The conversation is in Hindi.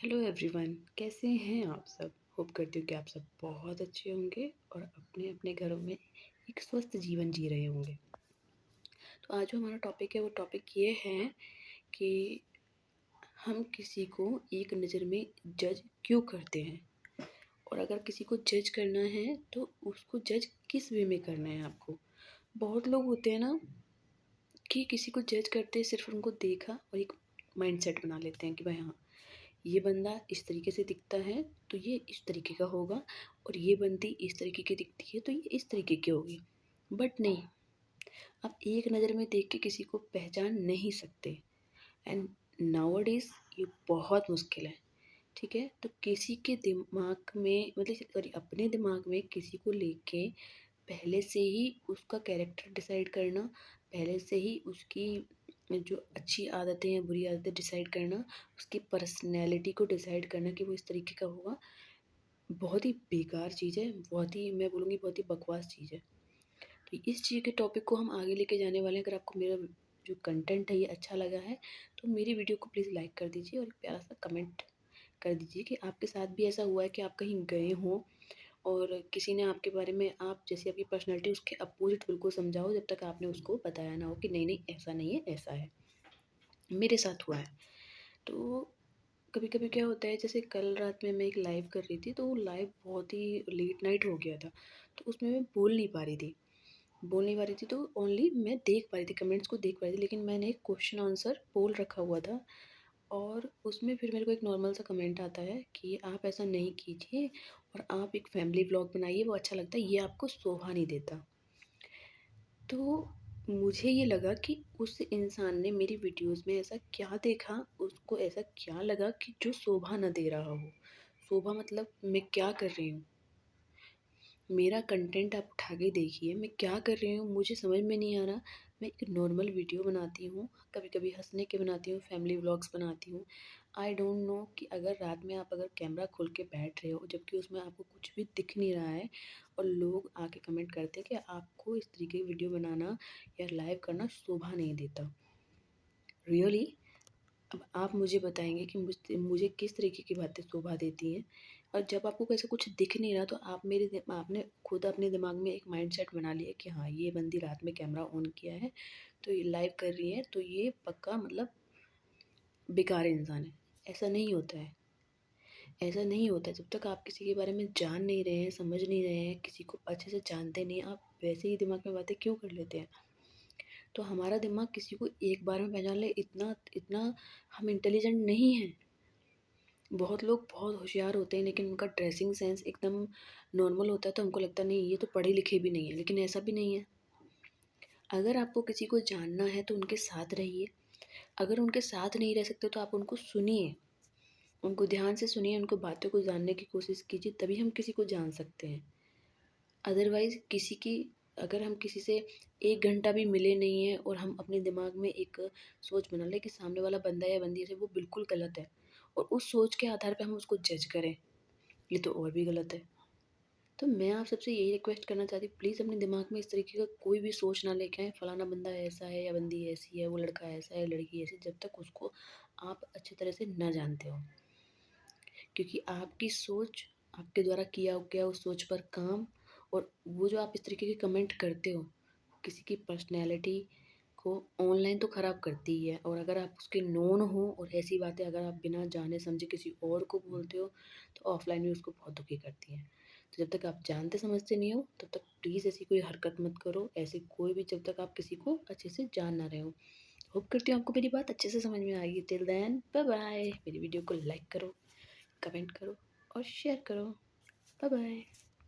हेलो एवरीवन, कैसे हैं आप सब। होप करती हूँ कि आप सब बहुत अच्छे होंगे और अपने अपने घरों में एक स्वस्थ जीवन जी रहे होंगे। तो आज जो हमारा टॉपिक है वो टॉपिक ये है कि हम किसी को एक नज़र में जज क्यों करते हैं, और अगर किसी को जज करना है तो उसको जज किस वे में करना है आपको। बहुत लोग होते हैं ना कि किसी को जज करते हैं, सिर्फ उनको देखा और एक माइंडसेट बना लेते हैं कि भाई हाँ, ये बंदा इस तरीके से दिखता है तो ये इस तरीके का होगा, और ये बंदी इस तरीके की दिखती है तो ये इस तरीके की होगी। बट नहीं, आप एक नज़र में देख के किसी को पहचान नहीं सकते। एंड नाउअडेज ये बहुत मुश्किल है। ठीक है, तो किसी के दिमाग में मतलब सॉरी अपने दिमाग में किसी को लेके पहले से ही उसका कैरेक्टर डिसाइड करना, पहले से ही उसकी जो अच्छी आदतें हैं बुरी आदतें डिसाइड करना, उसकी पर्सनैलिटी को डिसाइड करना कि वो इस तरीके का होगा, बहुत ही बेकार चीज़ है। बहुत ही, मैं बोलूँगी बहुत ही बकवास चीज़ है। तो इस चीज़ के टॉपिक को हम आगे लेके जाने वाले हैं। अगर आपको मेरा जो कंटेंट है ये अच्छा लगा है तो मेरी वीडियो को प्लीज़ लाइक कर दीजिए और एक प्यारा सा कमेंट कर दीजिए कि आपके साथ भी ऐसा हुआ है कि आप कहीं गए हों और किसी ने आपके बारे में, आप जैसी आपकी पर्सनैलिटी उसके अपोजिट बिल्कुल समझा हो, जब तक आपने उसको बताया ना हो कि नहीं नहीं ऐसा नहीं है ऐसा है। मेरे साथ हुआ है। तो कभी कभी क्या होता है, जैसे कल रात में मैं एक लाइव कर रही थी तो वो लाइव बहुत ही लेट नाइट हो गया था, तो उसमें मैं बोल नहीं पा रही थी। तो ओनली मैं देख पा रही थी, कमेंट्स को देख पा रही थी, लेकिन मैंने एक क्वेश्चन आंसर पोल रखा हुआ था। और उसमें फिर मेरे को एक नॉर्मल सा कमेंट आता है कि आप ऐसा नहीं कीजिए और आप एक फैमिली व्लॉग बनाइए, वो अच्छा लगता है, ये आपको शोभा नहीं देता। तो मुझे ये लगा कि उस इंसान ने मेरी वीडियोस में ऐसा क्या देखा, उसको ऐसा क्या लगा कि जो शोभा ना दे रहा हो। शोभा मतलब मैं क्या कर रही हूँ, मेरा कंटेंट आप उठा के देखिए, मैं क्या कर रही हूँ मुझे समझ में नहीं आ रहा। मैं एक नॉर्मल वीडियो बनाती हूँ, कभी कभी हंसने के बनाती हूँ, फैमिली व्लॉग्स बनाती हूँ। आई डोंट नो कि अगर रात में आप अगर कैमरा खोल के बैठ रहे हो जबकि उसमें आपको कुछ भी दिख नहीं रहा है, और लोग आके कमेंट करते हैं कि आपको इस तरीके की वीडियो बनाना या लाइव करना शोभा नहीं देता। रियली, अब आप मुझे बताएँगे कि मुझे मुझे किस तरीके की बातें शोभा देती हैं। और जब आपको कैसे कुछ दिख नहीं रहा तो आप आपने खुद अपने दिमाग में एक माइंडसेट बना लिया कि हाँ, ये बंदी रात में कैमरा ऑन किया है, तो ये लाइव कर रही है, तो ये पक्का मतलब बेकार इंसान है। ऐसा नहीं होता है। ऐसा नहीं होता है, जब तक आप किसी के बारे में जान नहीं रहे हैं, समझ नहीं रहे हैं, किसी को अच्छे से जानते नहीं, आप वैसे ही दिमाग में बातें क्यों कर लेते हैं? तो हमारा दिमाग किसी को एक बार में पहचान ले, इतना इतना हम इंटेलिजेंट नहीं हैं। बहुत लोग बहुत होशियार होते हैं लेकिन उनका ड्रेसिंग सेंस एकदम नॉर्मल होता है, तो हमको लगता है नहीं ये तो पढ़े लिखे भी नहीं है, लेकिन ऐसा भी नहीं है। अगर आपको किसी को जानना है तो उनके साथ रहिए। अगर उनके साथ नहीं रह सकते तो आप उनको सुनिए, उनको ध्यान से सुनिए, उनको बातों को जानने की कोशिश कीजिए, तभी हम किसी को जान सकते हैं। अदरवाइज़ किसी की, अगर हम किसी से 1 घंटा भी मिले नहीं हैं और हम अपने दिमाग में एक सोच बना लें कि सामने वाला बंदा या बंदी है वो बिल्कुल गलत है, और उस सोच के आधार पे हम उसको जज करें, ये तो और भी गलत है। तो मैं आप सबसे यही रिक्वेस्ट करना चाहती हूँ, प्लीज़ अपने दिमाग में इस तरीके का कोई भी सोच ना लेके आएँ, फलाना बंदा ऐसा है या बंदी ऐसी है, वो लड़का ऐसा है, लड़की ऐसी, जब तक उसको आप अच्छी तरह से ना जानते हो। क्योंकि आपकी सोच, आपके द्वारा किया गया उस सोच पर काम, और वो जो आप इस तरीके के कमेंट करते हो, किसी की पर्सनैलिटी को ऑनलाइन तो ख़राब करती ही है, और अगर आप उसके नोन हो और ऐसी बातें अगर आप बिना जाने समझे किसी और को बोलते हो तो ऑफलाइन भी उसको बहुत दुखी करती है। तो जब तक आप जानते समझते नहीं हो तब तक प्लीज़ ऐसी कोई हरकत मत करो, ऐसी कोई भी, जब तक आप किसी को अच्छे से जान ना रहे हो। होप करती हूँ आपको मेरी बात अच्छे से समझ में आएगी। Till then bye bye. मेरी वीडियो को लाइक करो, कमेंट करो और शेयर करो। Bye bye.